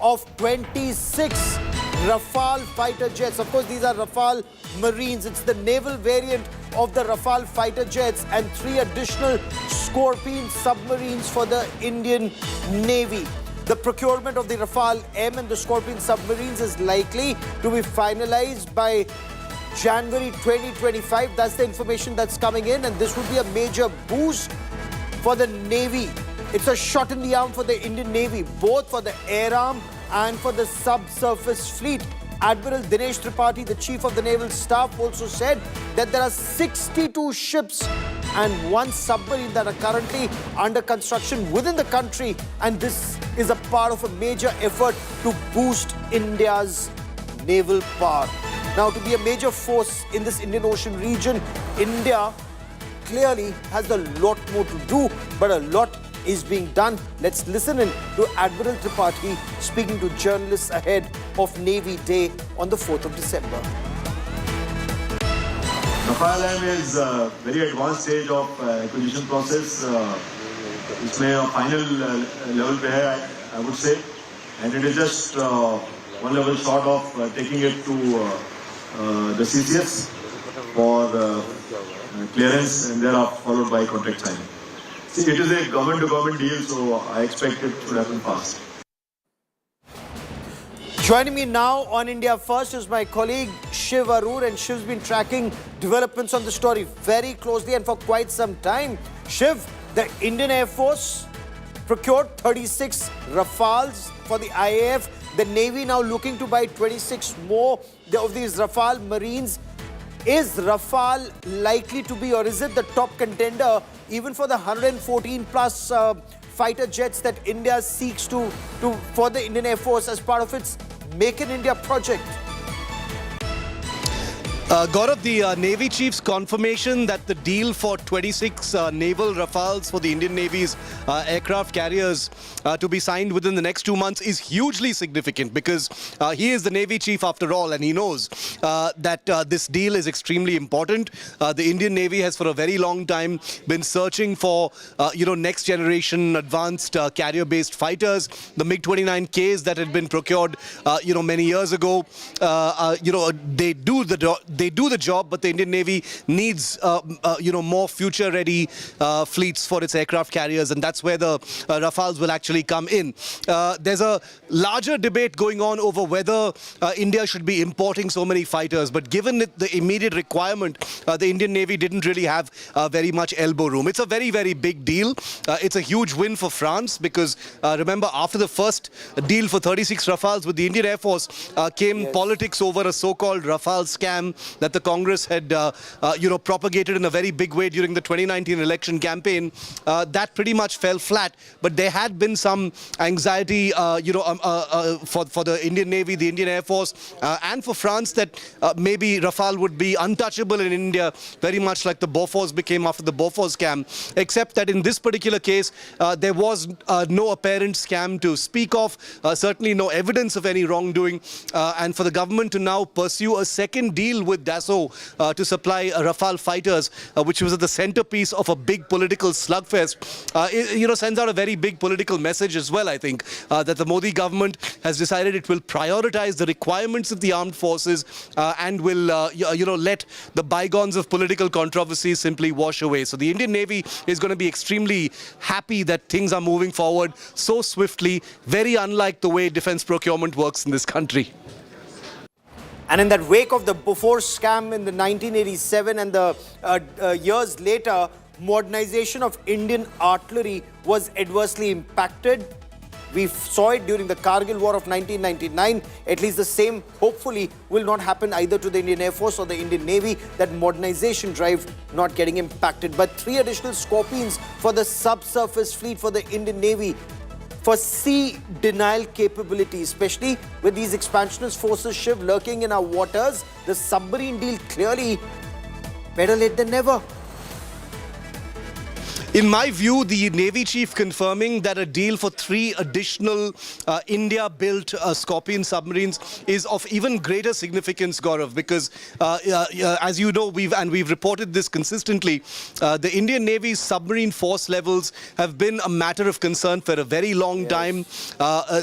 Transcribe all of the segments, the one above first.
of 26 Rafale fighter jets. Of course, these are Rafale Marines. It's the naval variant of the Rafale fighter jets, and 3 additional Scorpion submarines for the Indian Navy. The procurement of the Rafale M and the Scorpion submarines is likely to be finalized by January 2025. That's the information that's coming in, and this would be a major boost for the Navy. It's a shot in the arm for the Indian Navy, both for the air arm and for the subsurface fleet. Admiral Dinesh Tripathi, the Chief of the Naval Staff, also said that there are 62 ships and 1 submarine that are currently under construction within the country, and this is a part of a major effort to boost India's naval power. Now, to be a major force in this Indian Ocean region, India clearly has a lot more to do, but a lot is being done. Let's listen in to Admiral Tripathi speaking to journalists ahead of Navy Day on the 4th of December. Rafale M is a very advanced stage of acquisition process. It's a final level pe hai, I would say, and it is just one level short of taking it to the CCS for clearance, and thereafter followed by contract signing. See, it is a government-to-government deal, so I expect it to happen fast. Joining me now on India First is my colleague Shiv Arur, and Shiv's been tracking developments on the story very closely and for quite some time. Shiv, the Indian Air Force procured 36 Rafales for the IAF. The Navy now looking to buy 26 more of these Rafale Marines. Is Rafale likely to be, or is it the top contender even for the 114 plus fighter jets that India seeks to for the Indian Air Force as part of its Make in India project? Gaurav, the Navy Chief's confirmation that the deal for 26 naval Rafales for the Indian Navy's aircraft carriers to be signed within the next 2 months is hugely significant, because he is the Navy Chief after all, and he knows that this deal is extremely important. The Indian Navy has for a very long time been searching for next generation advanced carrier-based fighters. The MiG-29Ks that had been procured many years ago, they do the job, but the Indian Navy needs more future-ready fleets for its aircraft carriers, and that's where the Rafales will actually come in. There's a larger debate going on over whether India should be importing so many fighters, but given the immediate requirement, the Indian Navy didn't really have very much elbow room. It's a very, very big deal. It's a huge win for France, because remember, after the first deal for 36 Rafales with the Indian Air Force came politics over a so-called Rafale scam that the Congress had propagated in a very big way during the 2019 election campaign. That pretty much fell flat, but there had been some anxiety for the Indian Navy, the Indian Air Force, and for France, that maybe Rafale would be untouchable in India, very much like the Bofors became after the Bofors scam, except that in this particular case there was no apparent scam to speak of, certainly no evidence of any wrongdoing, and for the government to now pursue a second deal with Dassault to supply Rafale fighters, which was at the centerpiece of a big political slugfest, sends out a very big political message as well, I think, that the Modi government has decided it will prioritize the requirements of the armed forces and will, let the bygones of political controversies simply wash away. So the Indian Navy is going to be extremely happy that things are moving forward so swiftly, very unlike the way defense procurement works in this country. And in that wake of the Bofors scam in the 1987 and the years later, modernization of Indian artillery was adversely impacted. We saw it during the Kargil War of 1999. At least the same, hopefully, will not happen either to the Indian Air Force or the Indian Navy, that modernization drive not getting impacted. But 3 additional Scorpions for the subsurface fleet for the Indian Navy, for sea denial capability, especially with these expansionist forces, Shiv, lurking in our waters. The submarine deal clearly better late than never. In my view, the Navy chief confirming that a deal for 3 additional India-built Scorpion submarines is of even greater significance, Gaurav, because as you know, we've reported this consistently, the Indian Navy's submarine force levels have been a matter of concern for a very long time.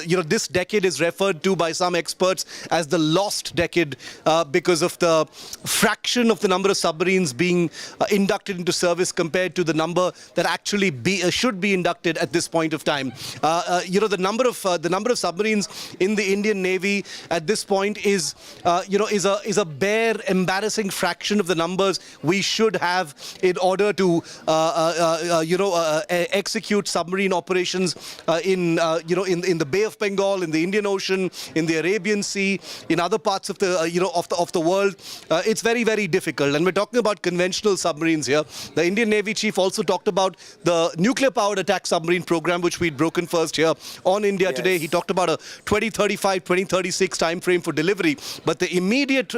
This decade is referred to by some experts as the lost decade because of the fraction of the number of submarines being inducted into service compared to the number that actually should be inducted at this point of time. The number of submarines in the Indian Navy at this point is a bare, embarrassing fraction of the numbers we should have in order to execute submarine operations in the Bay of Bengal, in the Indian Ocean, in the Arabian Sea, in other parts of the world. It's very, very difficult, and we're talking about conventional submarines here. The Indian Navy chief also talked about the nuclear-powered attack submarine program, which we'd broken first here on India today. He talked about a 2035, 2036 time frame for delivery, but the immediate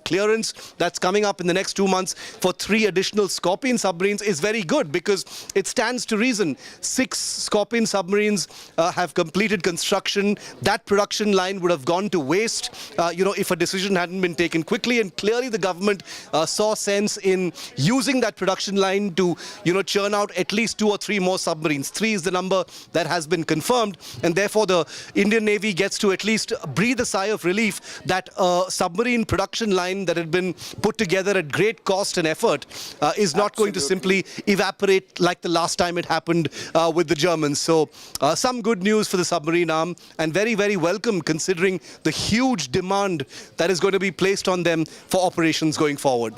clearance that's coming up in the next 2 months for 3 additional Scorpion submarines is very good, because it stands to reason 6 Scorpion submarines have completed construction. That production line would have gone to waste if a decision hadn't been taken quickly, and clearly the government saw sense in using that production line to churn out at least 2 or 3 more submarines. 3 is the number that has been confirmed, and therefore the Indian Navy gets to at least breathe a sigh of relief that a submarine production line that had been put together at great cost and effort is not going to simply evaporate like the last time it happened with the Germans. So some good news for the submarine arm, and very, very welcome considering the huge demand that is going to be placed on them for operations going forward.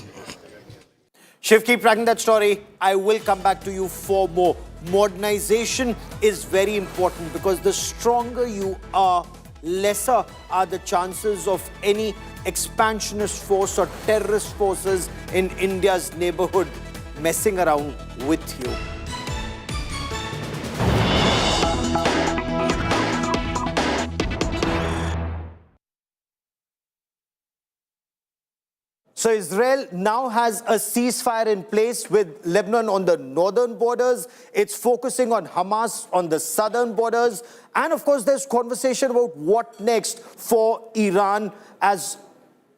Shiv, keep tracking that story. I will come back to you for more. Modernization is very important, because the stronger you are, lesser are the chances of any expansionist force or terrorist forces in India's neighborhood messing around with you. So Israel now has a ceasefire in place with Lebanon on the northern borders. It's focusing on Hamas on the southern borders. And of course, there's conversation about what next for Iran, as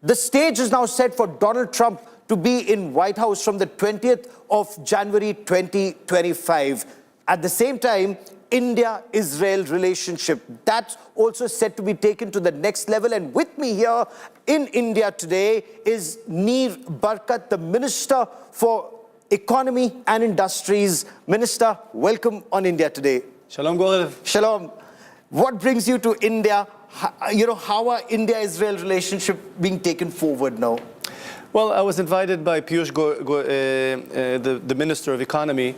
the stage is now set for Donald Trump to be in White House from the 20th of January 2025. At the same time, India-Israel relationship, that's also set to be taken to the next level. And with me here in India today is Neer Barkat, the Minister for Economy and Industries. Minister, welcome on India Today. Shalom, Gaurav. Shalom. What brings you to India? How are India-Israel relationship being taken forward now? Well, I was invited by Piyush, the Minister of Economy,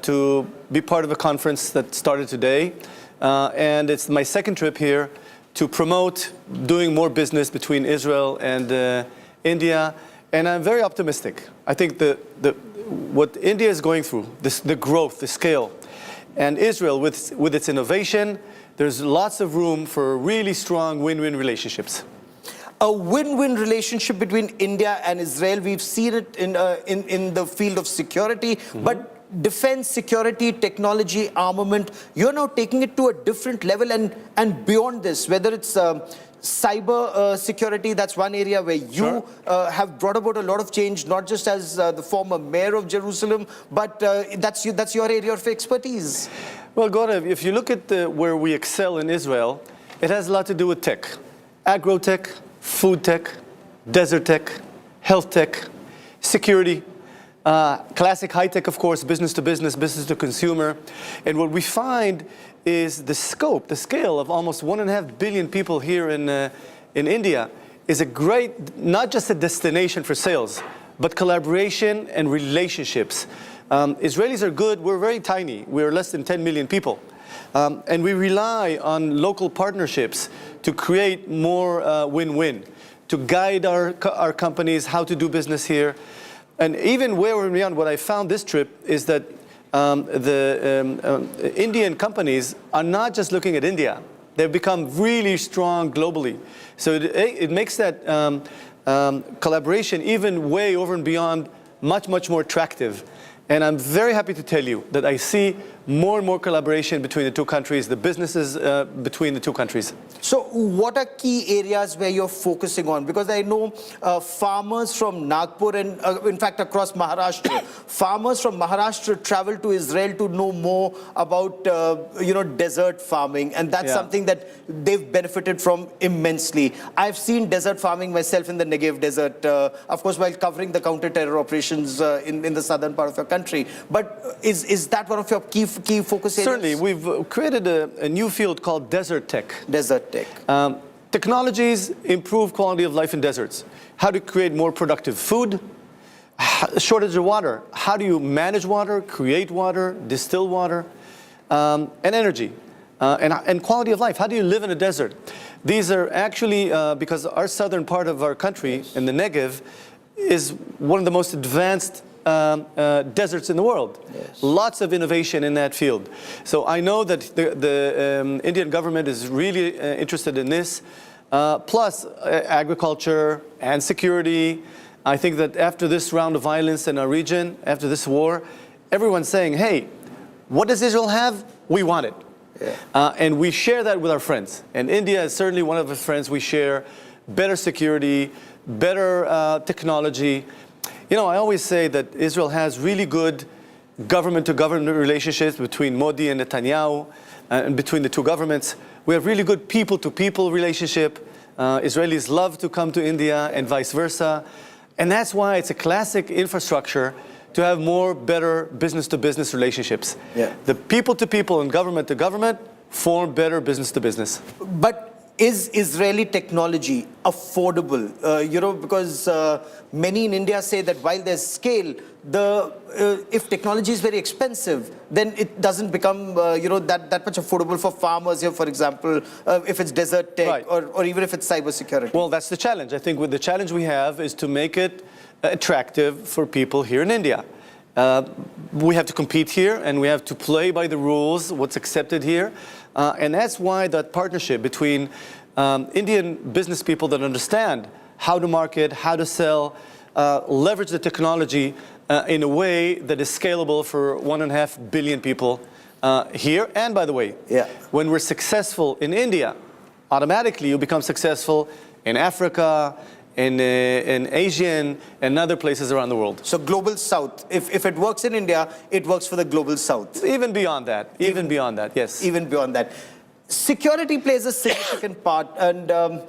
to be part of a conference that started today. And it's my second trip here to promote doing more business between Israel and India. And I'm very optimistic. I think what India is going through, the growth, the scale, and Israel with its innovation, there's lots of room for really strong win-win relationships. A win-win relationship between India and Israel. We've seen it in the field of security, but defense, security, technology, armament, you're now taking it to a different level and beyond this, whether it's cyber security, that's one area where you have brought about a lot of change, not just as the former mayor of Jerusalem, but that's your area of expertise. Well, Gaurav, if you look at where we excel in Israel, it has a lot to do with tech. Agro-tech, food tech, desert tech, health tech, security, classic high tech, of course, business to business, business to consumer. And what we find is the scope, the scale of almost 1.5 billion people here in India is a great, not just a destination for sales, but collaboration and relationships. Israelis are good. We're very tiny. We're less than 10 million people. And we rely on local partnerships to create more win-win, to guide our companies how to do business here. And even way and beyond, what I found this trip is that the Indian companies are not just looking at India. They've become really strong globally. So it makes that collaboration even way over and beyond much, much more attractive. And I'm very happy to tell you that I see more and more collaboration between the two countries, the businesses between the two countries. So what are key areas where you're focusing on? Because I know farmers from Nagpur and in fact across Maharashtra, farmers from Maharashtra travel to Israel to know more about desert farming, and that's something that they've benefited from immensely. I've seen desert farming myself in the Negev desert, of course while covering the counter-terror operations in the southern part of your country. But is that one of your key focus areas? Certainly, we've created a new field called desert tech. Desert tech. Technologies improve quality of life in deserts. How to create more productive food, shortage of water. How do you manage water, create water, distill water, and energy, and quality of life. How do you live in a desert? These are actually, because our southern part of our country, in the Negev, is one of the most advanced deserts in the world. Yes. Lots of innovation in that field. So I know that the Indian government is really interested in this, plus agriculture and security. I think that after this round of violence in our region, after this war, everyone's saying, hey, what does Israel have? We want it. Yeah. And we share that with our friends. And India is certainly one of the friends we share. Better security, better technology. You know, I always say that Israel has really good government-to-government relationships between Modi and Netanyahu, and between the two governments. We have really good people-to-people relationship. Israelis love to come to India and vice versa. And that's why it's a classic infrastructure to have more better business-to-business relationships. Yeah. The people-to-people and government-to-government form better business-to-business. But is Israeli technology affordable? Because many in India say that while there's scale, if technology is very expensive, then it doesn't become that much affordable for farmers here, for example, if it's desert tech, Right. or even if it's cybersecurity. Well, that's the challenge. I think the challenge we have is to make it attractive for people here in India. We have to compete here, and we have to play by the rules, what's accepted here. And that's why that partnership between Indian business people that understand how to market, how to sell, leverage the technology in a way that is scalable for 1.5 billion people here. And by the way, when we're successful in India, automatically you become successful in Africa, in Asian and other places around the world. So global south, if it works in India, it works for the global south. Even beyond that, even beyond that, yes. Even beyond that. Security plays a significant part, and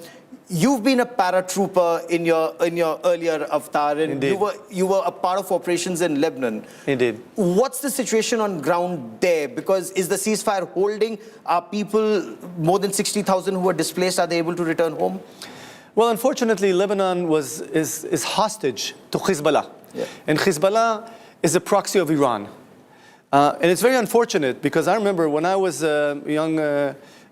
you've been a paratrooper in your earlier avatar, and Indeed. you were a part of operations in Lebanon. Indeed. What's the situation on ground there? Because is the ceasefire holding? Are people, more than 60,000 who are displaced, are they able to return home? Well, unfortunately, Lebanon is hostage to Hezbollah. Yeah. And Hezbollah is a proxy of Iran. And it's very unfortunate because I remember when I was a young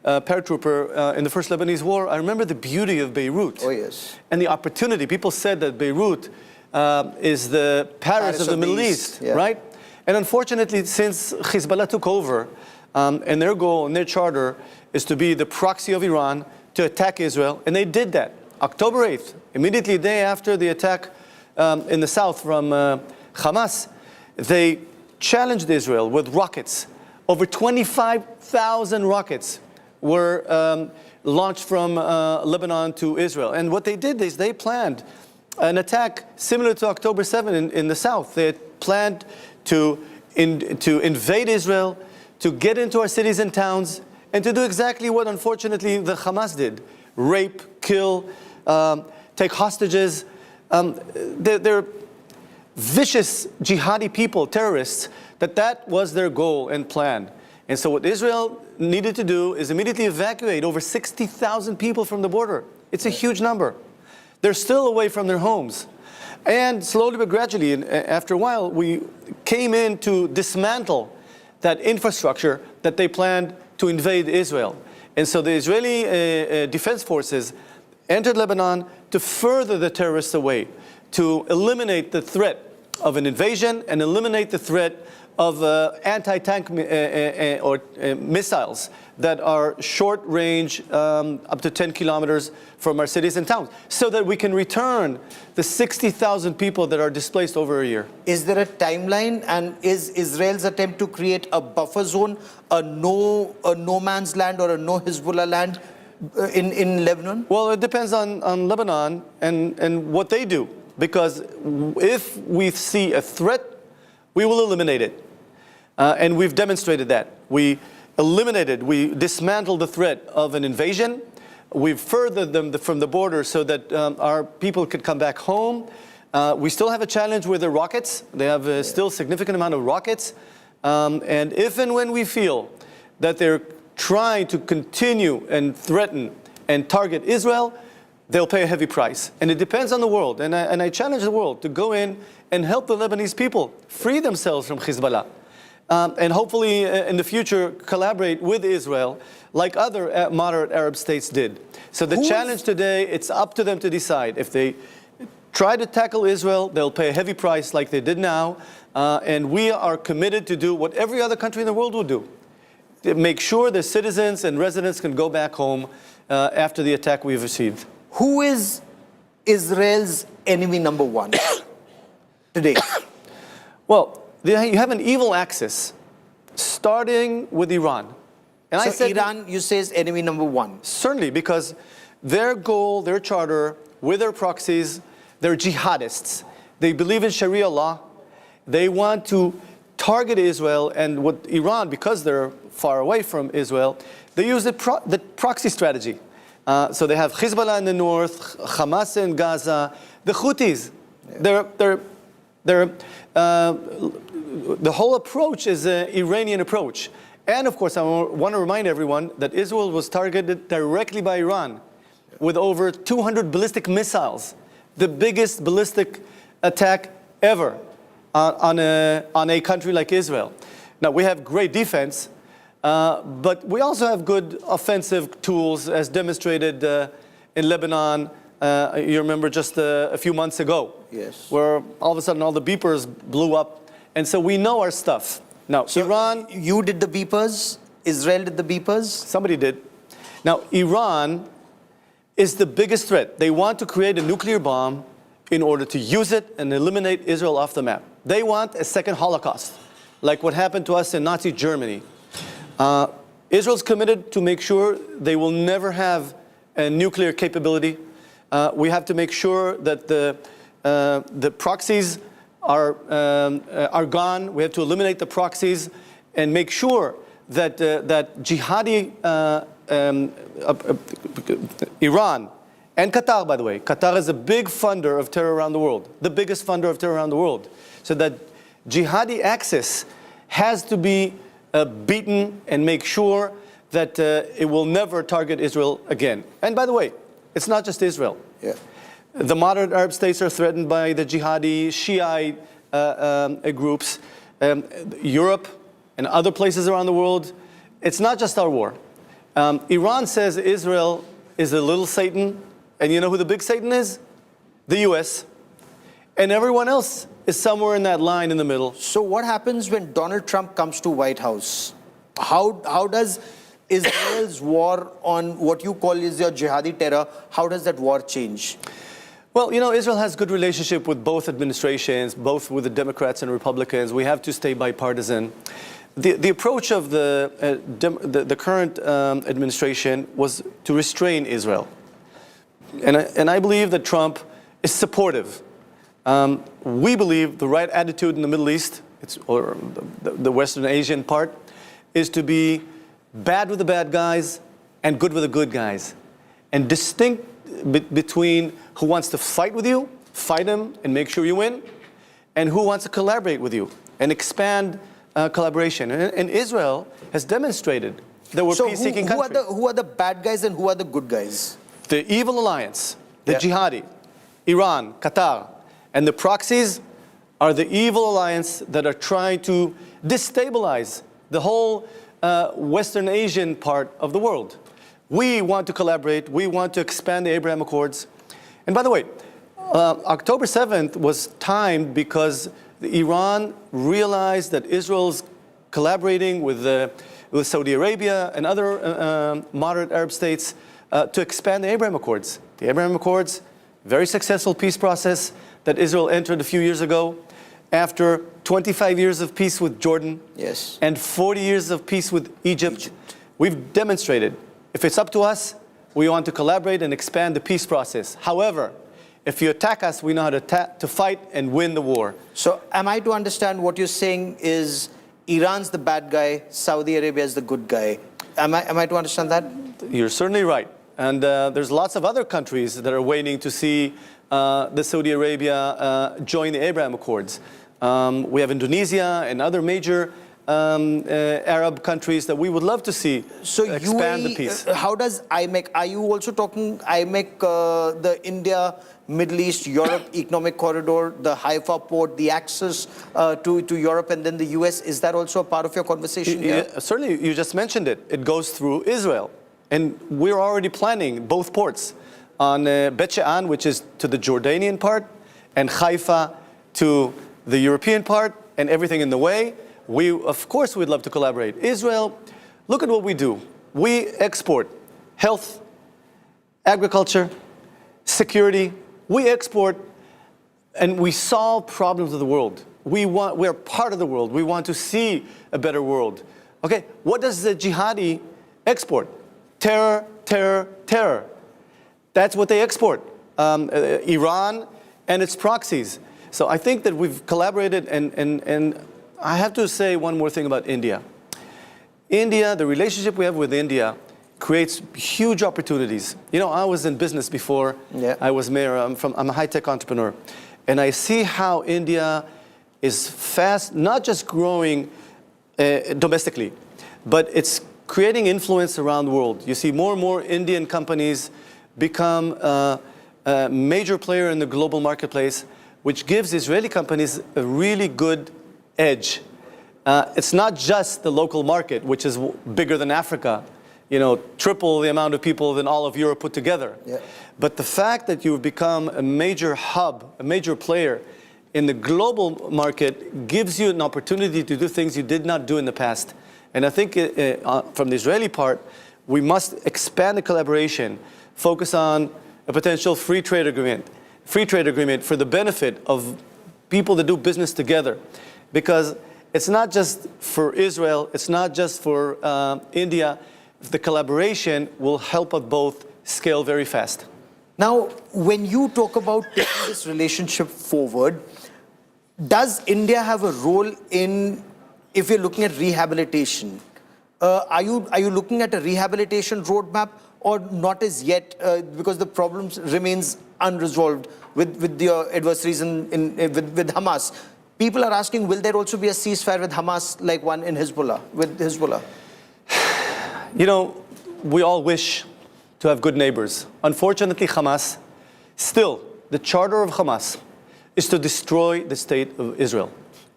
paratrooper in the first Lebanese war, I remember the beauty of Beirut. Oh, yes. And the opportunity. People said that Beirut is the Paris of the Middle East, yeah. right? And unfortunately, since Hezbollah took over, and their goal and their charter is to be the proxy of Iran to attack Israel, and they did that. October 8th, immediately the day after the attack in the south from Hamas, they challenged Israel with rockets. Over 25,000 rockets were launched from Lebanon to Israel. And what they did is they planned an attack similar to October 7th in the south. They had planned to invade Israel, to get into our cities and towns, and to do exactly what, unfortunately, the Hamas did. Rape, kill, take hostages. They're vicious jihadi people, terrorists, that was their goal and plan. And so what Israel needed to do is immediately evacuate over 60,000 people from the border. It's a huge number. They're still away from their homes. And slowly but gradually, and after a while, we came in to dismantle that infrastructure that they planned to invade Israel. And so the Israeli defense forces entered Lebanon to further the terrorists away, to eliminate the threat of an invasion and eliminate the threat of anti-tank missiles that are short range, up to 10 kilometers from our cities and towns, so that we can return the 60,000 people that are displaced over a year. Is there a timeline, and is Israel's attempt to create a buffer zone, a no man's land or a no Hezbollah land in Lebanon? Well, it depends on Lebanon and what they do, because if we see a threat, we will eliminate it. And we've demonstrated that. We dismantled the threat of an invasion. We've furthered them from the border so that our people could come back home. We still have a challenge with the rockets. They have still a significant amount of rockets. And if and when we feel that they're trying to continue and threaten and target Israel, they'll pay a heavy price. And it depends on the world. And I challenge the world to go in and help the Lebanese people free themselves from Hezbollah. And hopefully in the future collaborate with Israel like other moderate Arab states did. So the challenge today, it's up to them to decide. If they try to tackle Israel, they'll pay a heavy price like they did now. And we are committed to do what every other country in the world will do. To make sure the citizens and residents can go back home after the attack we've received. Who is Israel's enemy number one today? Well, you have an evil axis, starting with Iran. And so Iran, you say, is enemy number one? Certainly, because their goal, their charter, with their proxies, they're jihadists. They believe in Sharia law. They want to target Israel, and what Iran, because they're far away from Israel, they use the proxy strategy. So they have Hezbollah in the north, Hamas in Gaza, the Houthis. The whole approach is an Iranian approach. And of course, I want to remind everyone that Israel was targeted directly by Iran with over 200 ballistic missiles, the biggest ballistic attack ever on a country like Israel. Now, we have great defense, but we also have good offensive tools, as demonstrated in Lebanon. You remember just a few months ago, yes, where all of a sudden all the beepers blew up. And so we know our stuff. Now, so Iran... You did the beepers? Israel did the beepers? Somebody did. Now, Iran is the biggest threat. They want to create a nuclear bomb in order to use it and eliminate Israel off the map. They want a second Holocaust, like what happened to us in Nazi Germany. Israel's committed to make sure they will never have a nuclear capability. We have to make sure that the proxies are gone. We have to eliminate the proxies and make sure that that jihadi Iran and Qatar, by the way. Qatar is a big funder of terror around the world, the biggest funder of terror around the world. So that jihadi axis has to be beaten and make sure that it will never target Israel again. And by the way, it's not just Israel. Yeah. The moderate Arab states are threatened by the jihadi Shiite groups. Europe and other places around the world. It's not just our war. Iran says Israel is a little Satan. And you know who the big Satan is? The US. And everyone else is somewhere in that line in the middle. So what happens when Donald Trump comes to White House? How does Israel's war on what you call is your jihadi terror, how does that war change? Well, you know, Israel has good relationship with both administrations, both with the Democrats and Republicans. We have to stay bipartisan. The approach of the current administration was to restrain Israel. And I believe that Trump is supportive. We believe the right attitude in the Middle East, or the Western Asian part, is to be bad with the bad guys and good with the good guys. And distinct between who wants to fight with you, fight him and make sure you win, and who wants to collaborate with you and expand collaboration. And Israel has demonstrated that we're a peace-seeking country. Who are the bad guys and who are the good guys? The evil alliance, the jihadi, Iran, Qatar, and the proxies are the evil alliance that are trying to destabilize the whole Western Asian part of the world. We want to collaborate. We want to expand the Abraham Accords. And by the way, October 7th was timed because Iran realized that Israel's collaborating with Saudi Arabia and other moderate Arab states to expand the Abraham Accords. The Abraham Accords, very successful peace process that Israel entered a few years ago after 25 years of peace with Jordan, Yes. and 40 years of peace with Egypt. We've demonstrated, if it's up to us, we want to collaborate and expand the peace process. However, if you attack us, we know how to fight and win the war. So am I to understand what you're saying is Iran's the bad guy, Saudi Arabia is the good guy? Am I to understand that? You're certainly right. And there's lots of other countries that are waiting to see the Saudi Arabia join the Abraham Accords. We have Indonesia and other major Arab countries that we would love to see expand the peace. How does IMEC, are you also talking IMEC, the India, Middle East, Europe Economic Corridor, the Haifa port, the access to Europe and then the US, is that also a part of your conversation here? Yeah, certainly, you just mentioned it. It goes through Israel. And we're already planning both ports on Bet She'an, which is to the Jordanian part, and Haifa to the European part, and everything in the way. Of course, we'd love to collaborate. Israel, look at what we do. We export health, agriculture, security. We export and we solve problems of the world. We're part of the world. We want to see a better world. Okay, what does the jihadi export? Terror, terror, terror. That's what they export. Iran and its proxies. So I think that we've collaborated, and I have to say one more thing about India. India, the relationship we have with India creates huge opportunities. You know, I was in business before. Yeah. I was mayor. I'm a high-tech entrepreneur. And I see how India is fast, not just growing domestically, but it's creating influence around the world. You see more and more Indian companies become a major player in the global marketplace, which gives Israeli companies a really good edge. It's not just the local market, which is bigger than Africa, you know, triple the amount of people than all of Europe put together. Yeah. But the fact that you've become a major hub, a major player in the global market gives you an opportunity to do things you did not do in the past. And I think from the Israeli part, we must expand the collaboration, focus on a potential free trade agreement for the benefit of people that do business together. Because it's not just for Israel, it's not just for India. The collaboration will help us both scale very fast. Now, when you talk about taking this relationship forward, does India have a role in, if you're looking at rehabilitation, are you looking at a rehabilitation roadmap or not as yet, because the problems remains unresolved with the adversaries with Hamas? People are asking, will there also be a ceasefire with Hamas like one in with Hezbollah? You know, we all wish to have good neighbors. Unfortunately, Hamas, still, the charter of Hamas is to destroy the state of Israel.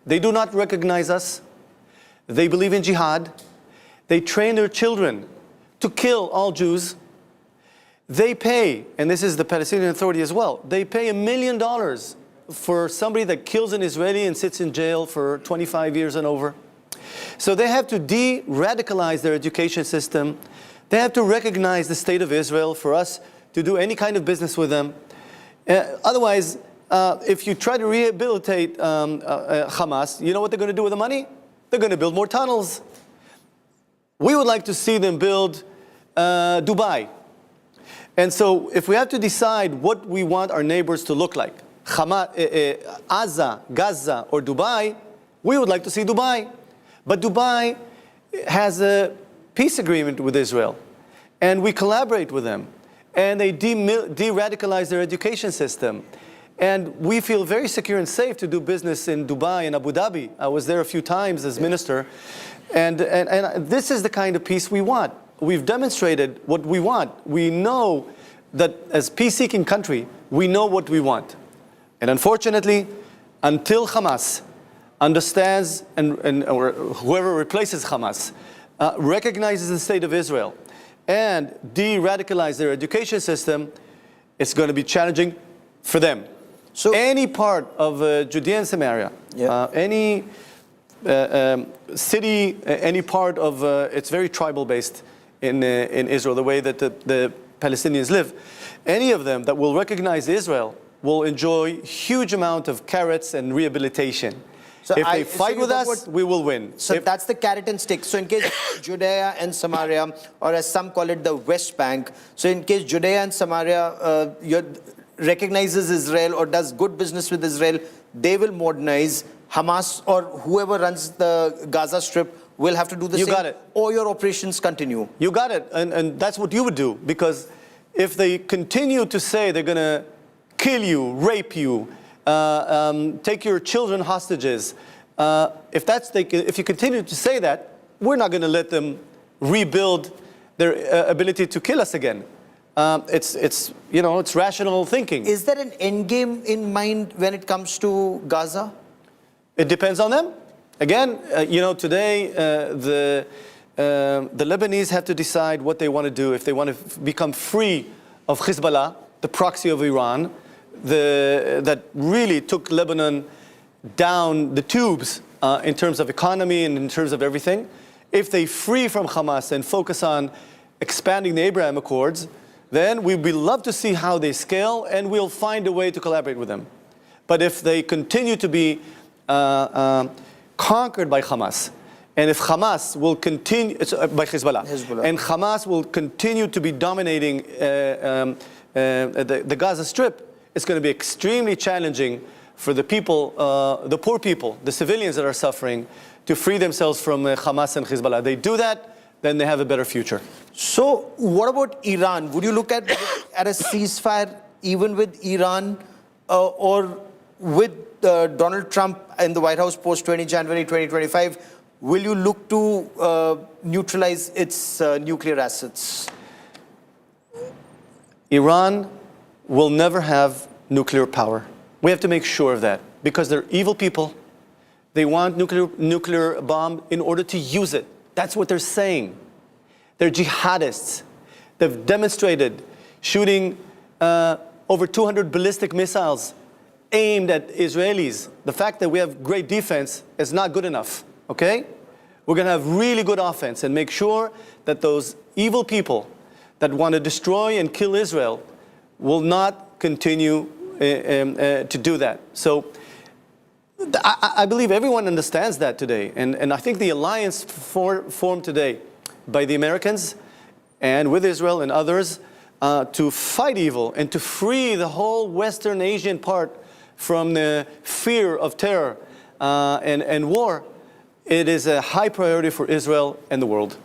They do not recognize us. They believe in jihad. They train their children to kill all Jews. They pay, and this is the Palestinian Authority as well, they pay $1 million for somebody that kills an Israeli and sits in jail for 25 years and over. So they have to de-radicalize their education system. They have to recognize the state of Israel for us to do any kind of business with them. Otherwise, if you try to rehabilitate Hamas, you know what they're going to do with the money? They're going to build more tunnels. We would like to see them build Dubai. And so if we have to decide what we want our neighbors to look like, Gaza, or Dubai, we would like to see Dubai. But Dubai has a peace agreement with Israel, and we collaborate with them, and they de-radicalize their education system. And we feel very secure and safe to do business in Dubai and Abu Dhabi. I was there a few times as minister. And this is the kind of peace we want. We've demonstrated what we want. We know that as peace-seeking country, we know what we want. And unfortunately, until Hamas understands, or whoever replaces Hamas, recognizes the state of Israel and de-radicalize their education system, it's going to be challenging for them. So any part of Judea and Samaria, any city, any part of it's very tribal based in Israel, the way that the Palestinians live, any of them that will recognize Israel will enjoy huge amount of carrots and rehabilitation. So if they fight with us, we will win. So that's the carrot and stick. So in case Judea and Samaria, or as some call it, the West Bank. So in case Judea and Samaria recognizes Israel or does good business with Israel, they will modernize. Hamas or whoever runs the Gaza Strip will have to do the same. You got it. Or your operations continue. You got it. And that's what you would do. Because if they continue to say they're going to kill you, rape you, take your children hostages, if you continue to say that, we're not going to let them rebuild their ability to kill us again. It's rational thinking. Is there an end game in mind when it comes to Gaza? It depends on them. Again, today the Lebanese have to decide what they want to do. If they want to become free of Hezbollah, the proxy of Iran, that really took Lebanon down the tubes in terms of economy and in terms of everything. If they free from Hamas and focus on expanding the Abraham Accords, then we will love to see how they scale, and we'll find a way to collaborate with them. But if they continue to be conquered by Hamas, and if Hamas will continue by Hezbollah, and Hamas will continue to be dominating the Gaza Strip, it's going to be extremely challenging for the people, the poor people, the civilians that are suffering, to free themselves from Hamas and Hezbollah. They do that, then they have a better future. So what about Iran? Would you look at a ceasefire even with Iran or with Donald Trump in the White House post 20 January 2025? Will you look to neutralize its nuclear assets? Iran will never have nuclear power. We have to make sure of that because they're evil people. They want nuclear bomb in order to use it. That's what they're saying. They're jihadists. They've demonstrated shooting over 200 ballistic missiles aimed at Israelis. The fact that we have great defense is not good enough, okay? We're going to have really good offense and make sure that those evil people that want to destroy and kill Israel will not continue to do that. So I believe everyone understands that today. And I think the alliance formed today by the Americans and with Israel and others to fight evil and to free the whole Western Asian part from the fear of terror and war, it is a high priority for Israel and the world.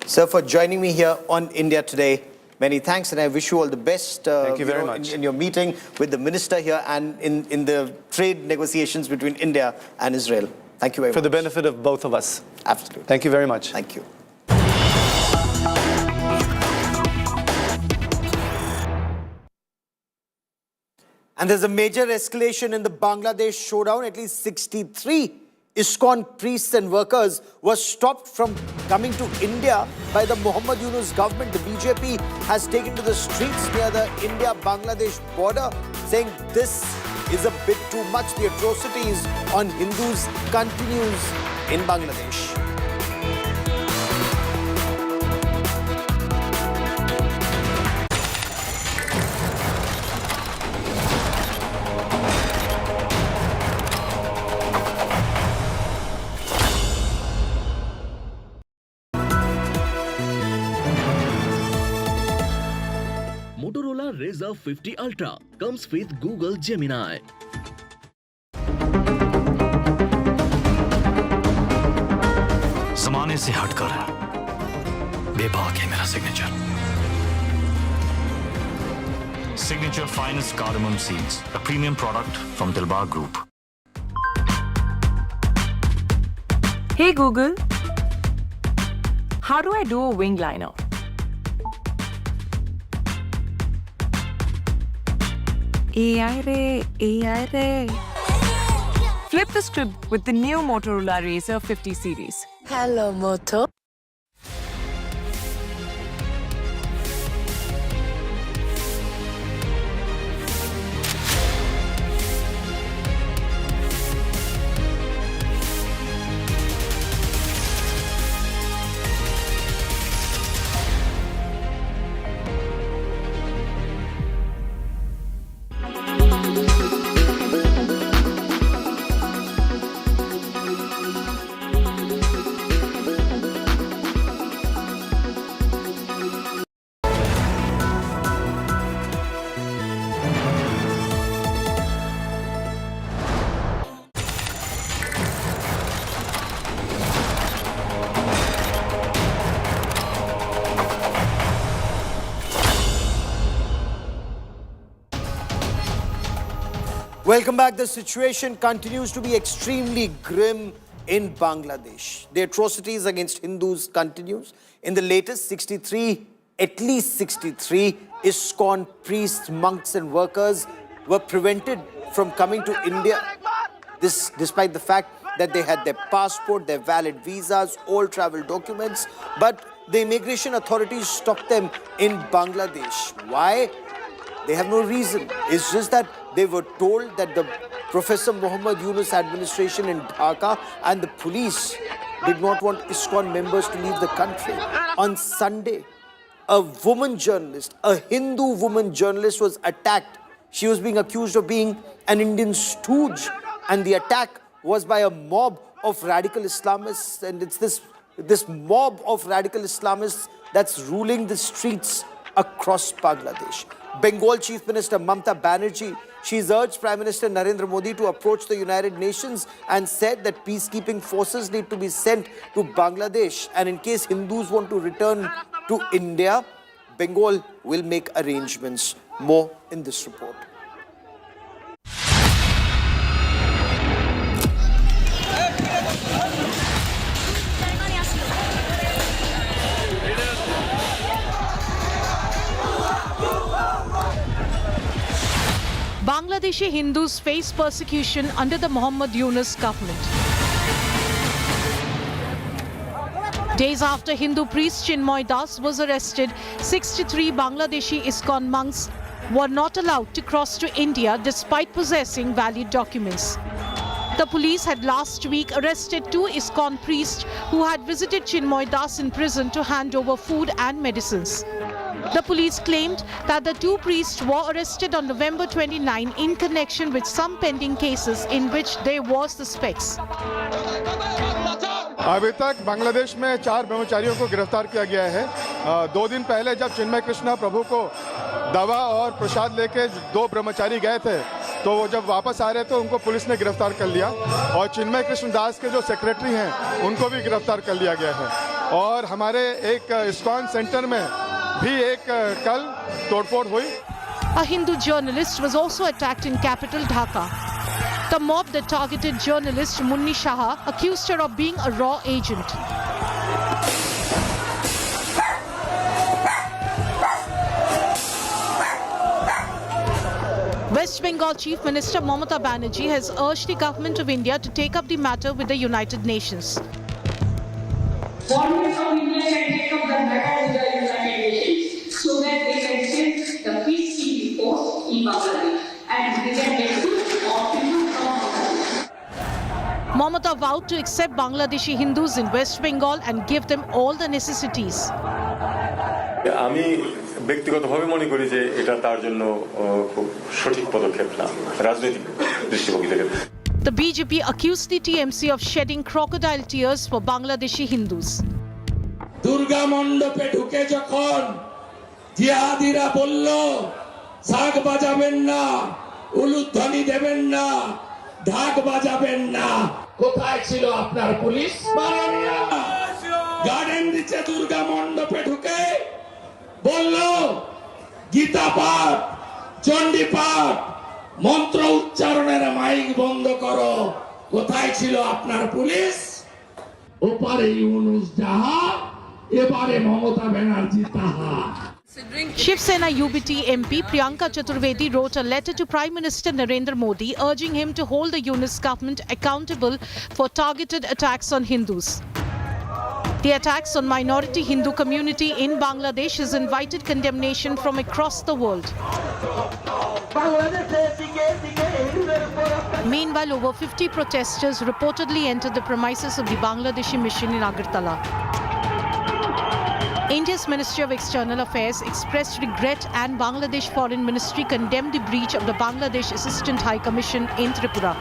Sir, for joining me here on India Today, many thanks, and I wish you all the best. Thank you very much. In your meeting with the minister here and in the trade negotiations between India and Israel. Thank you very much. For the benefit of both of us. Absolutely. Thank you very much. Thank you. And there's a major escalation in the Bangladesh showdown. At least 63 ISKCON priests and workers were stopped from coming to India by the Muhammad Yunus government. The BJP has taken to the streets near the India-Bangladesh border, saying this is a bit too much. The atrocities on Hindus continues in Bangladesh. Motorola Razr 50 Ultra comes with Google Gemini. ज़माने से हटकर बेबाक है मेरा signature. Signature Finest Cardamom Seeds, a premium product from Dilbar Group. Hey Google, how do I do a wing liner? AI Re. Flip the script with the new Motorola Razr 50 series. Hello, Moto. Welcome back. The situation continues to be extremely grim in Bangladesh. The atrocities against Hindus continues. In the latest 63, at least 63 ISKCON priests, monks and workers were prevented from coming to India. This despite the fact that they had their passport, their valid visas, all travel documents, but the immigration authorities stopped them in Bangladesh. Why? They have no reason. It's just that they were told that the Professor Muhammad Yunus administration in Dhaka and the police did not want ISKCON members to leave the country. On Sunday, a woman journalist, a Hindu woman journalist was attacked. She was being accused of being an Indian stooge, and the attack was by a mob of radical Islamists, and it's this mob of radical Islamists that's ruling the streets across Bangladesh. Bengal Chief Minister Mamata Banerjee, she's urged Prime Minister Narendra Modi to approach the United Nations and said that peacekeeping forces need to be sent to Bangladesh. And in case Hindus want to return to India, Bengal will make arrangements. More in this report. Bangladeshi Hindus face persecution under the Muhammad Yunus government. Days after Hindu priest Chinmoy Das was arrested, 63 Bangladeshi ISKCON monks were not allowed to cross to India despite possessing valid documents. The police had last week arrested 2 ISKCON priests who had visited Chinmoy Das in prison to hand over food and medicines. The police claimed that the 2 priests were arrested on November 29 in connection with some pending cases in which there was the specs. अभी तक बांग्लादेश में 4 ब्रह्मचारियों को गिरफ्तार किया गया है। 2 दिन पहले जब चिन्मय कृष्णा प्रभु को दवा और प्रसाद लेके 2 ब्रह्मचारी गए थे, तो वो जब वापस आ रहे थे उनको पुलिस ने गिरफ्तार कर लिया और चिन्मय कृष्ण दास के जो सेक्रेटरी हैं उनको भी गिरफ्तार कर लिया गया है। और हमारे एक ISKCON सेंटर में भी एक कल तोड़फोड़ हुई। A Hindu journalist was also attacked in capital Dhaka. The mob that targeted journalist Munni Shah accused her of being a raw agent. West Bengal Chief Minister Mamata Banerjee has urged the government of India to take up the matter with the United Nations. Government of India can take up the matter with the United Nations so that they can send the peacekeeping force in Bangladesh and they can get food or people from Bangladesh. Mamata vowed to accept Bangladeshi Hindus in West Bengal and give them all the necessities. আমি ব্যক্তিগতভাবে মনে করি যে এটা তার জন্য খুব সঠিক পদক্ষেপ না রাজনৈতিক দৃষ্টিভঙ্গি থেকে। The BJP accused the TMC of shedding crocodile tears for Bangladeshi Hindus. Durga মণ্ডপে ঢুকে যখন জিহাদিরা বলল শাক বাজাবেন না, উলুধ্বনি দেবেন না, ঢাক বাজাবেন না, কোথায় ছিল আপনার পুলিশ? গার্ডেন রিচে দুর্গা মণ্ডপে ঢুকে বলল গীতা পাঠ, চণ্ডী পাঠ, মন্ত্র উচ্চারণের মাইক বন্ধ করো, কোথায় ছিল আপনার পুলিশ? ওপারে ইউনুস যাহা, এবারে মমতা ব্যানার্জি তাহা। Shiv Sena UBT MP Priyanka Chaturvedi wrote a letter to Prime Minister Narendra Modi urging him to hold the Yunus government accountable for targeted attacks on Hindus. The attacks on minority Hindu community in Bangladesh has invited condemnation from across the world. Meanwhile, over 50 protesters reportedly entered the premises of the Bangladeshi mission in Agartala. India's Ministry of External Affairs expressed regret and Bangladesh Foreign Ministry condemned the breach of the Bangladesh Assistant High Commission in Tripura.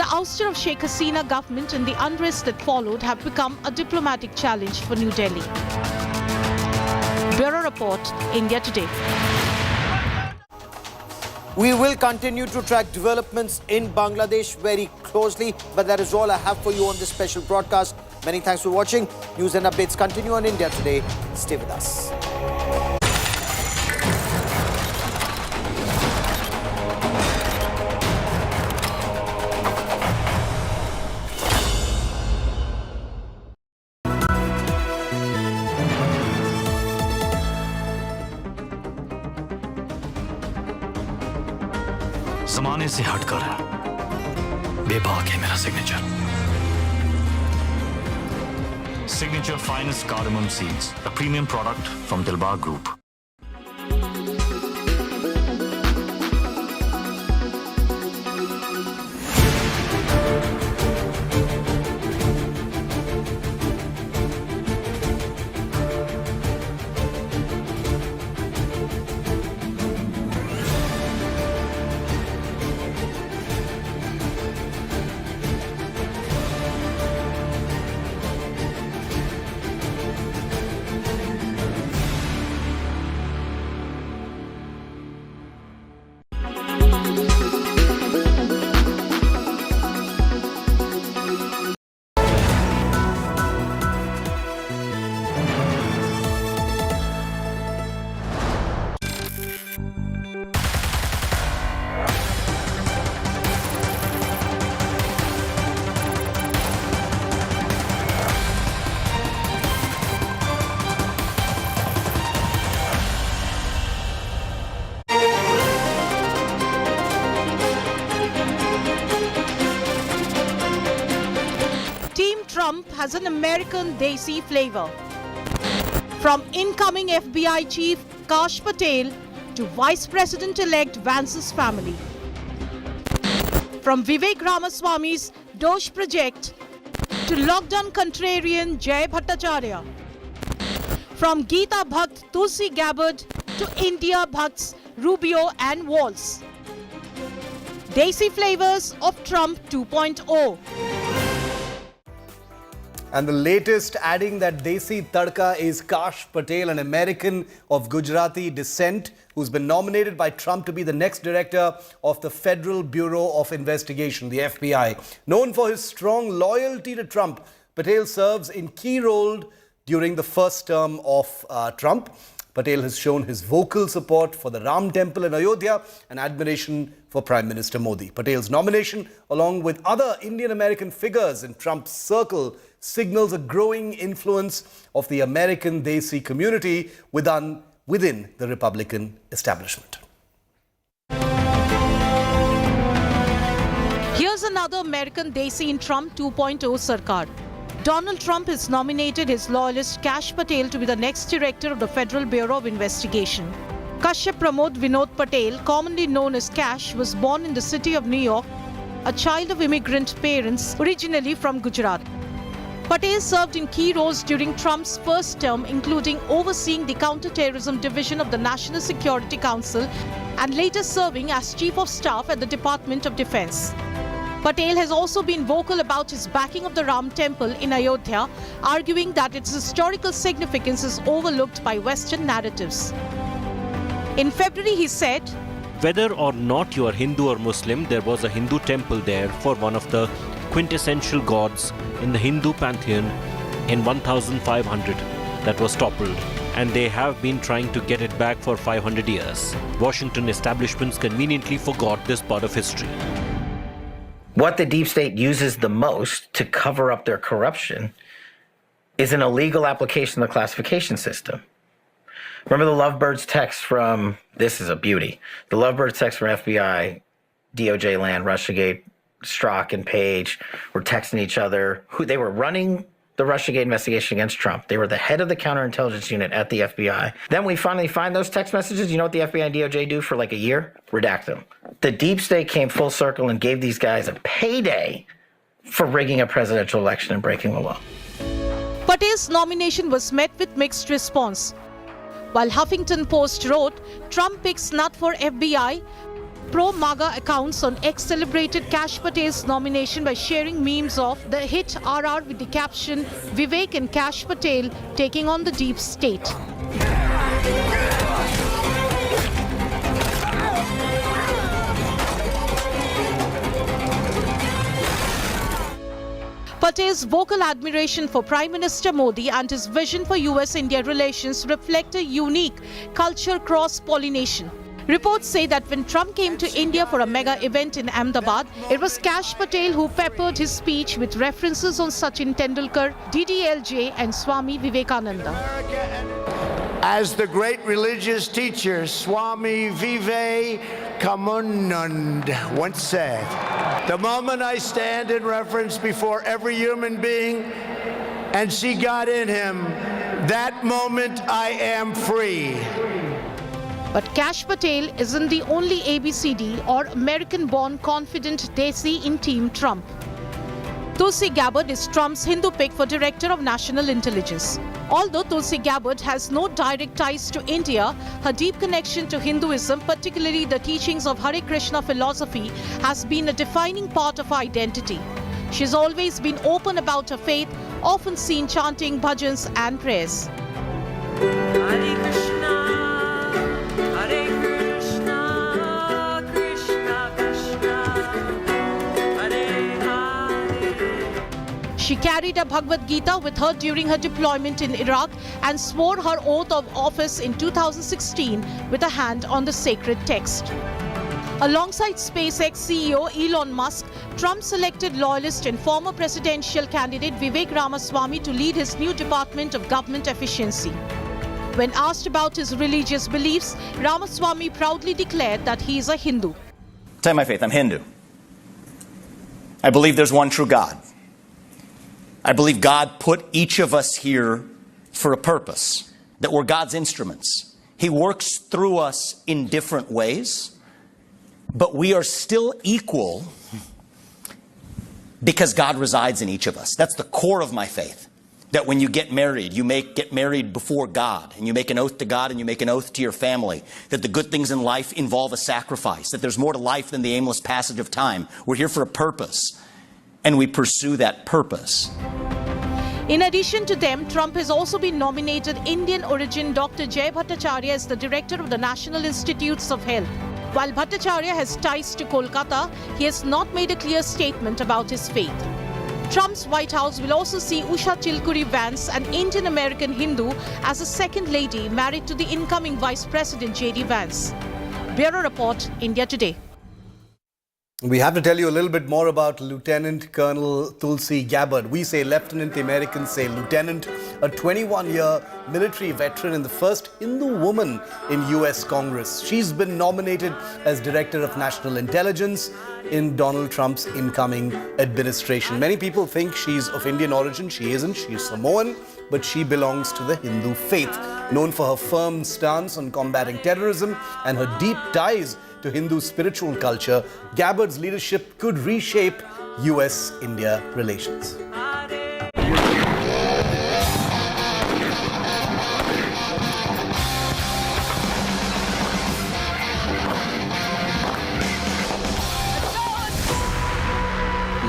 The ouster of Sheikh Hasina government and the unrest that followed have become a diplomatic challenge for New Delhi. Bureau Report, India Today. We will continue to track developments in Bangladesh very closely, but that is all I have for you on this special broadcast. Many thanks for watching. News and updates continue on India Today. Stay with us. जमाने से हटकर बेबाक है मेरा signature. Signature Finest Cardamom Seeds, a premium product from Dilbar Group. Trump has an American Desi flavor. From incoming FBI chief Kash Patel to Vice President-elect Vance's family. From Vivek Ramaswamy's Dosh project to lockdown contrarian Jay Bhattacharya. From Geeta Bhakt Tulsi Gabbard to India Bhakts Rubio and Walz. Desi flavors of Trump 2.0. And the latest adding that Desi Tadka is Kash Patel, an American of Gujarati descent who's been nominated by Trump to be the next director of the Federal Bureau of Investigation, the FBI. Known for his strong loyalty to Trump, Patel serves in key role during the first term of Trump. Patel has shown his vocal support for the Ram Temple in Ayodhya and admiration for Prime Minister Modi. Patel's nomination, along with other Indian-American figures in Trump's circle, signals a growing influence of the American Desi community within the Republican establishment. Here's another American Desi in Trump 2.0 Sarkar. Donald Trump has nominated his loyalist Kash Patel to be the next director of the Federal Bureau of Investigation. Kashyap Pramod Vinod Patel, commonly known as Kash, was born in the city of New York, a child of immigrant parents originally from Gujarat. Patel served in key roles during Trump's first term, including overseeing the counterterrorism division of the National Security Council and later serving as Chief of Staff at the Department of Defense. Patel has also been vocal about his backing of the Ram Temple in Ayodhya, arguing that its historical significance is overlooked by Western narratives. In February, he said, "Whether or not you are Hindu or Muslim, there was a Hindu temple there for one of the quintessential gods in the Hindu pantheon in 1500 that was toppled, and they have been trying to get it back for 500 years. Washington establishments conveniently forgot this part of history." What the deep state uses the most to cover up their corruption is an illegal application of the classification system. Remember the Lovebirds text from, this is a beauty, the Lovebirds text from FBI, DOJ land, Russiagate, Strzok and Page were texting each other. They were running the Russiagate investigation against Trump. They were the head of the counterintelligence unit at the FBI. Then we finally find those text messages. You know what the FBI and DOJ do for like a year? Redact them. The deep state came full circle and gave these guys a payday for rigging a presidential election and breaking the law. Patel's nomination was met with mixed response. While Huffington Post wrote, Trump picks nut for FBI, pro-MAGA accounts on X celebrated Kash Patel's nomination by sharing memes of the hit RR with the caption, "Vivek and Kash Patel taking on the deep state." Patel's vocal admiration for Prime Minister Modi and his vision for US-India relations reflect a unique culture cross-pollination. Reports say that when Trump came to India for a mega event in Ahmedabad, it was Kash Patel who peppered his speech with references on Sachin Tendulkar, DDLJ and Swami Vivekananda. As the great religious teacher Swami Vivekananda once said, the moment I stand in reverence before every human being and see God in him, that moment I am free. But Kash Patel isn't the only ABCD or American-born confident they see in Team Trump. Tulsi Gabbard is Trump's Hindu pick for Director of National Intelligence. Although Tulsi Gabbard has no direct ties to India, her deep connection to Hinduism, particularly the teachings of Hare Krishna philosophy, has been a defining part of her identity. She's always been open about her faith, often seen chanting bhajans and prayers. Hare Krishna, Hare Krishna, Krishna Krishna, Hare Hare. She carried a Bhagavad Gita with her during her deployment in Iraq and swore her oath of office in 2016 with a hand on the sacred text. Alongside SpaceX CEO Elon Musk, Trump selected loyalist and former presidential candidate Vivek Ramaswamy to lead his new Department of Government Efficiency. When asked about his religious beliefs, Ramaswamy proudly declared that he is a Hindu. Tell you my faith, I'm Hindu. I believe there's one true God. I believe God put each of us here for a purpose, that we're God's instruments. He works through us in different ways, but we are still equal because God resides in each of us. That's the core of my faith. That when you get married, you get married before God, and you make an oath to God and you make an oath to your family, that the good things in life involve a sacrifice, that there's more to life than the aimless passage of time. We're here for a purpose, and we pursue that purpose. In addition to them, Trump has also been nominated Indian origin Dr. Jay Bhattacharya as the director of the National Institutes of Health. While Bhattacharya has ties to Kolkata, he has not made a clear statement about his faith. Trump's White House will also see Usha Chilkuri Vance, an Indian-American Hindu, as a second lady married to the incoming Vice President J.D. Vance. Bureau Report, India Today. We have to tell you a little bit more about Lieutenant Colonel Tulsi Gabbard. We say Lieutenant, the Americans say Lieutenant, a 21-year military veteran and the first Hindu woman in US Congress. She's been nominated as Director of National Intelligence in Donald Trump's incoming administration. Many people think she's of Indian origin. She isn't. She's Samoan, but she belongs to the Hindu faith. Known for her firm stance on combating terrorism and her deep ties to Hindu spiritual culture, Gabbard's leadership could reshape US-India relations.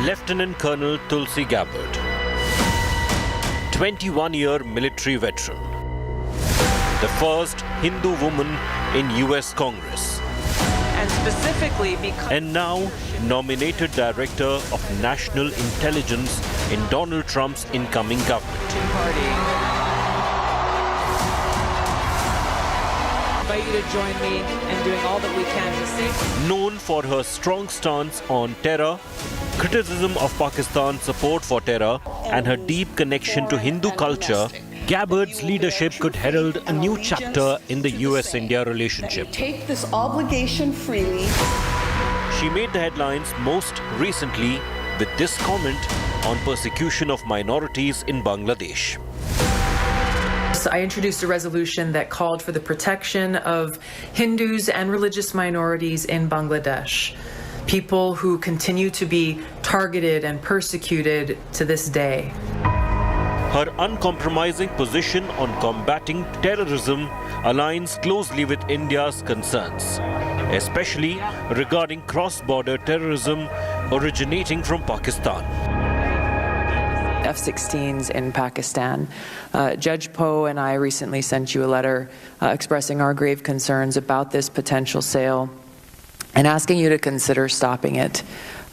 Lieutenant Colonel Tulsi Gabbard, 21-year military veteran, the first Hindu woman in US Congress, And specifically because... and now nominated Director of National Intelligence in Donald Trump's incoming government. I invite you to join me in doing all that we can to save. Known for her strong stance on terror, criticism of Pakistan's support for terror, and her deep connection to Hindu culture, Gabbard's leadership could herald a new chapter in the US-India relationship. Take this obligation freely. She made the headlines most recently with this comment on persecution of minorities in Bangladesh. I introduced a resolution that called for the protection of Hindus and religious minorities in Bangladesh, people who continue to be targeted and persecuted to this day. Her uncompromising position on combating terrorism aligns closely with India's concerns, especially regarding cross-border terrorism originating from Pakistan. F-16s in Pakistan. Judge Poe and I recently sent you a letter expressing our grave concerns about this potential sale and asking you to consider stopping it.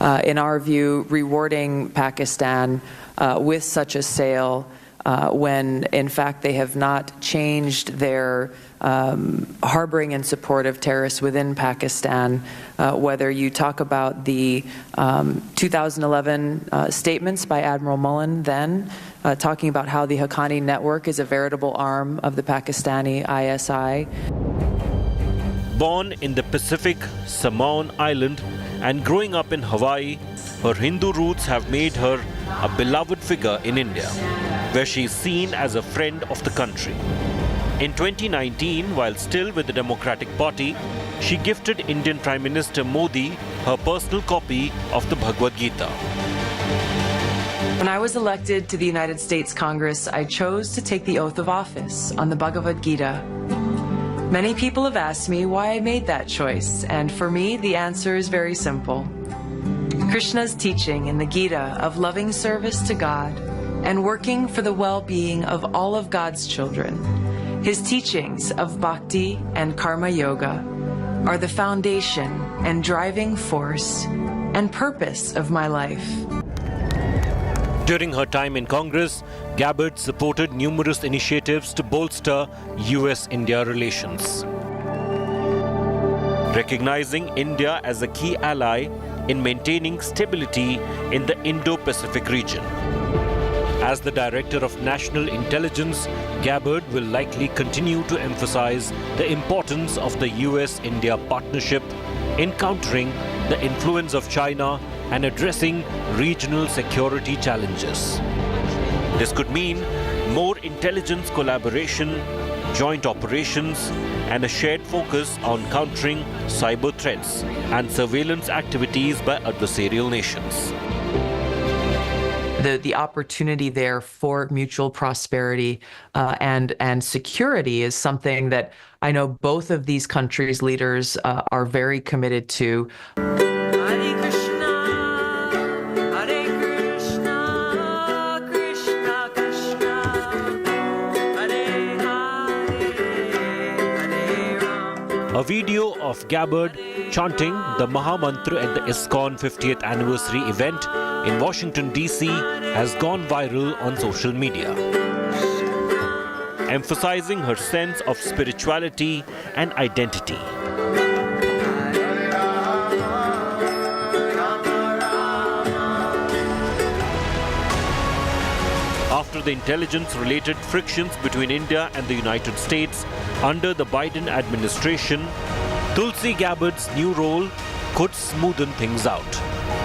In our view, rewarding Pakistan with such a sale when in fact they have not changed their harboring and support of terrorists within Pakistan, whether you talk about the 2011 statements by Admiral Mullen then, talking about how the Haqqani network is a veritable arm of the Pakistani ISI. Born in the Pacific Samoan Island and growing up in Hawaii, her Hindu roots have made her a beloved figure in India, where she is seen as a friend of the country. In 2019, while still with the Democratic Party, she gifted Indian Prime Minister Modi her personal copy of the Bhagavad Gita. When I was elected to the United States Congress, I chose to take the oath of office on the Bhagavad Gita. Many people have asked me why I made that choice, and for me, the answer is very simple. Krishna's teaching in the Gita of loving service to God and working for the well-being of all of God's children, his teachings of bhakti and karma yoga, are the foundation and driving force and purpose of my life. During her time in Congress, Gabbard supported numerous initiatives to bolster US-India relations. Recognizing India as a key ally in maintaining stability in the Indo-Pacific region. As the Director of National Intelligence, Gabbard will likely continue to emphasize the importance of the US-India partnership in countering the influence of China and addressing regional security challenges. This could mean more intelligence collaboration, joint operations, and a shared focus on countering cyber threats and surveillance activities by adversarial nations. The opportunity there for mutual prosperity and security is something that I know both of these countries' leaders are very committed to. A video of Gabbard chanting the Maha Mantra at the ISKCON 50th anniversary event in Washington, D.C. has gone viral on social media, emphasizing her sense of spirituality and identity. After the intelligence-related frictions between India and the United States under the Biden administration, Tulsi Gabbard's new role could smoothen things out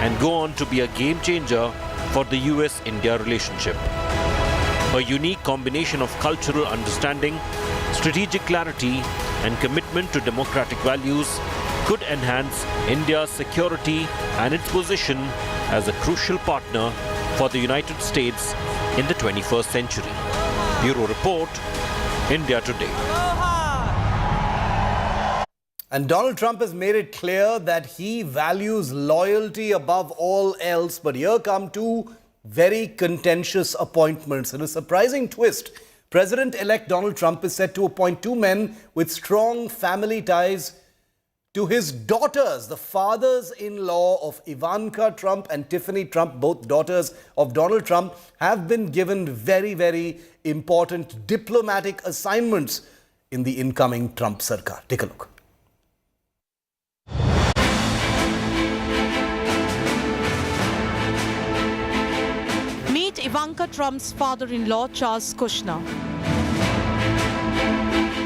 and go on to be a game-changer for the US-India relationship. A unique combination of cultural understanding, strategic clarity, and commitment to democratic values could enhance India's security and its position as a crucial partner for the United States in the 21st century. Bureau Report, India Today. And Donald Trump has made it clear that he values loyalty above all else. But here come two very contentious appointments. In a surprising twist, President-elect Donald Trump is set to appoint two men with strong family ties to his daughters. The fathers-in-law of Ivanka Trump and Tiffany Trump, both daughters of Donald Trump, have been given very, very important diplomatic assignments in the incoming Trump Sarkar. Take a look. Meet Ivanka Trump's father-in-law, Charles Kushner.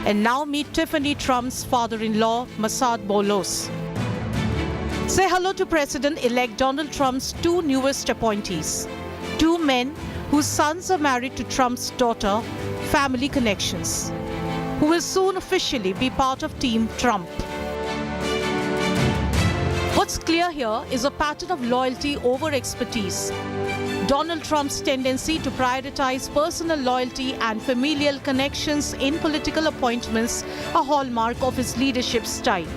And now meet Tiffany Trump's father-in-law, Masad Bolos. Say hello to President-elect Donald Trump's two newest appointees. Two men whose sons are married to Trump's daughter, family connections, who will soon officially be part of Team Trump. What's clear here is a pattern of loyalty over expertise. Donald Trump's tendency to prioritize personal loyalty and familial connections in political appointments, a hallmark of his leadership style.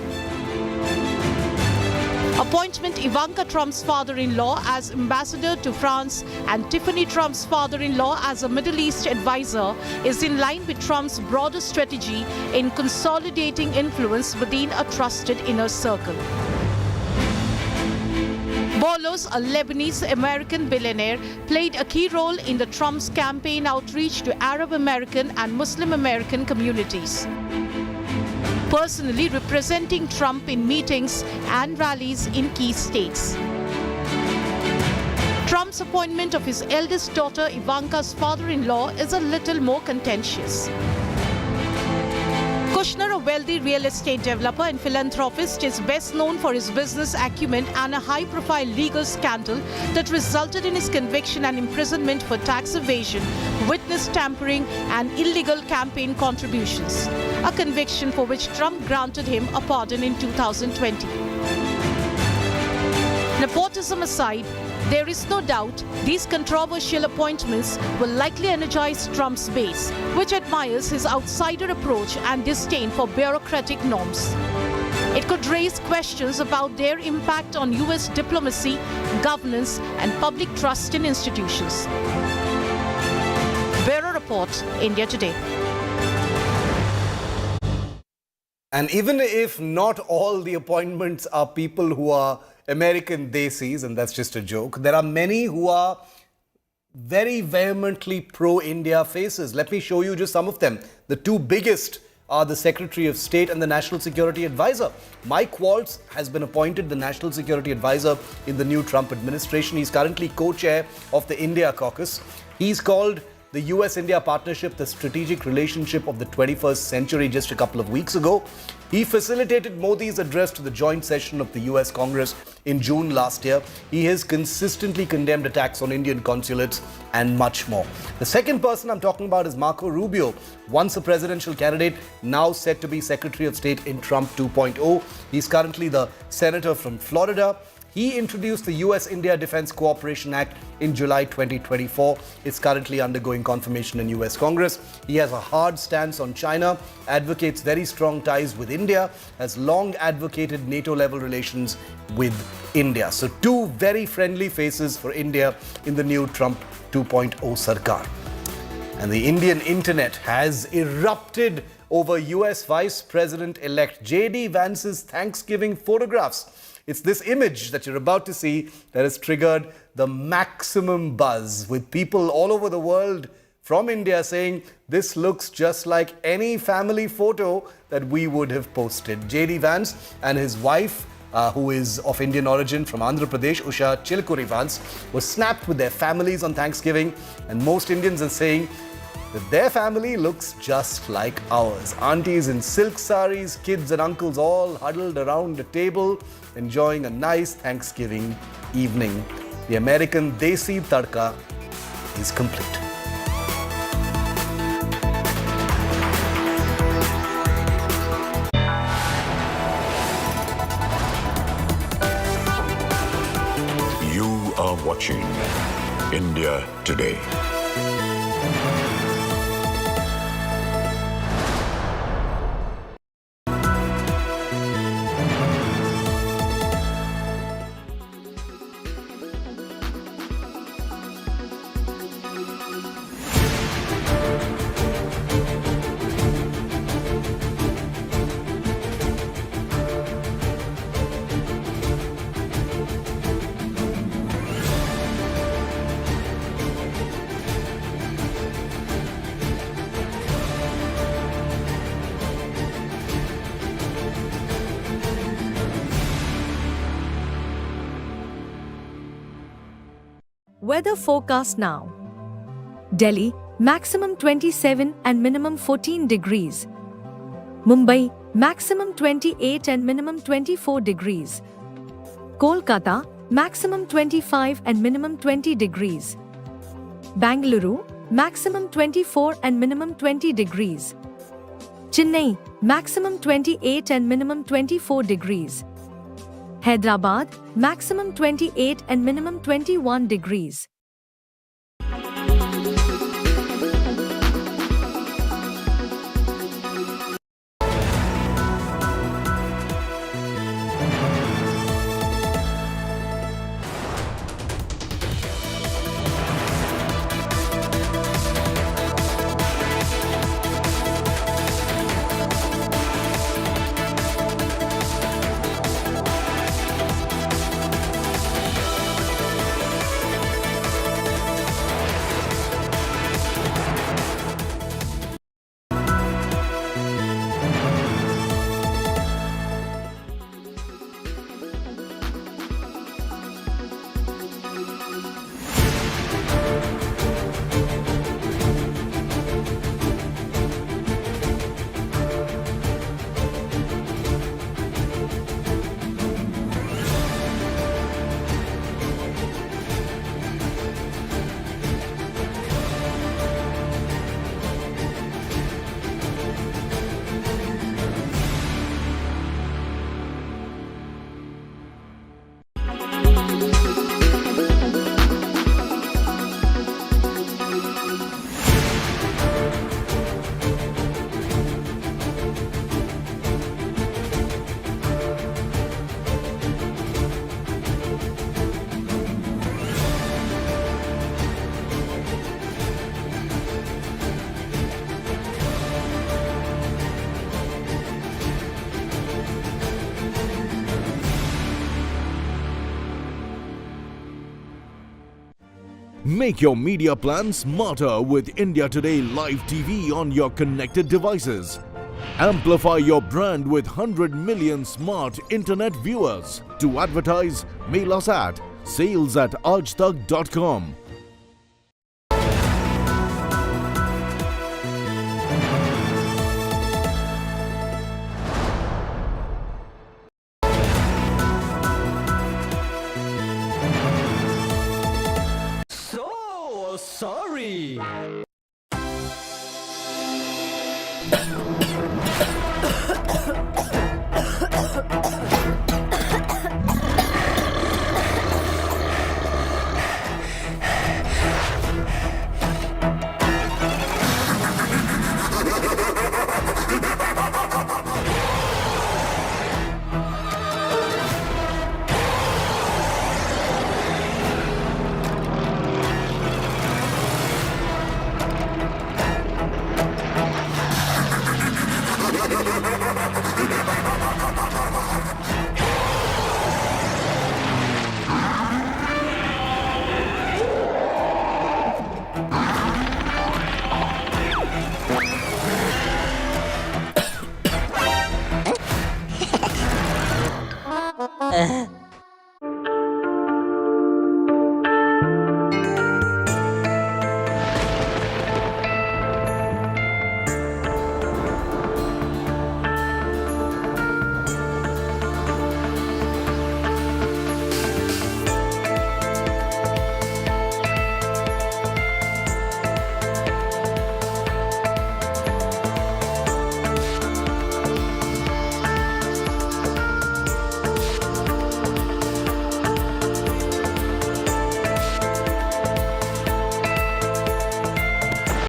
Appointment Ivanka Trump's father-in-law as ambassador to France and Tiffany Trump's father-in-law as a Middle East advisor is in line with Trump's broader strategy in consolidating influence within a trusted inner circle. Bolos, a Lebanese-American billionaire, played a key role in the Trump's campaign outreach to Arab American and Muslim American communities, personally representing Trump in meetings and rallies in key states. Trump's appointment of his eldest daughter Ivanka's father-in-law is a little more contentious. Kushner, a wealthy real estate developer and philanthropist, is best known for his business acumen and a high-profile legal scandal that resulted in his conviction and imprisonment for tax evasion, witness tampering, and illegal campaign contributions, a conviction for which Trump granted him a pardon in 2020. Nepotism aside, there is no doubt these controversial appointments will likely energize Trump's base, which admires his outsider approach and disdain for bureaucratic norms. It could raise questions about their impact on U.S. diplomacy, governance, and public trust in institutions. Bureau Report, India Today. And even if not all the appointments are people who are American desis, and that's just a joke, there are many who are very vehemently pro-India faces. Let me show you just some of them. The two biggest are the Secretary of State and the National Security Advisor. Mike Waltz has been appointed the National Security Advisor in the new Trump administration. He's currently co-chair of the India Caucus. He's called the US-India partnership the strategic relationship of the 21st century just a couple of weeks ago. He facilitated Modi's address to the joint session of the US Congress in June last year. He has consistently condemned attacks on Indian consulates and much more. The second person I'm talking about is Marco Rubio, once a presidential candidate, now set to be Secretary of State in Trump 2.0. He's currently the senator from Florida. He introduced the US-India Defense Cooperation Act in July 2024. It's currently undergoing confirmation in US Congress. He has a hard stance on China, advocates very strong ties with India, has long advocated NATO-level relations with India. So two very friendly faces for India in the new Trump 2.0 Sarkar. And the Indian internet has erupted over US Vice President-elect J.D. Vance's Thanksgiving photographs. It's this image that you're about to see that has triggered the maximum buzz, with people all over the world from India saying this looks just like any family photo that we would have posted. J.D. Vance and his wife, who is of Indian origin from Andhra Pradesh, Usha Chilkuri Vance, was snapped with their families on Thanksgiving, and most Indians are saying that their family looks just like ours. Aunties in silk saris, kids and uncles all huddled around a table, enjoying a nice Thanksgiving evening. The American Desi Tadka is complete. You are watching India Today. Weather forecast now. Delhi, maximum 27 and minimum 14 degrees. Mumbai, maximum 28 and minimum 24 degrees. Kolkata, maximum 25 and minimum 20 degrees. Bangalore, maximum 24 and minimum 20 degrees. Chennai, maximum 28 and minimum 24 degrees. Hyderabad, maximum 28 and minimum 21 degrees. Make your media plan smarter with India Today Live TV on your connected devices. Amplify your brand with 100 million smart internet viewers. To advertise, mail us at sales@aajtak.com.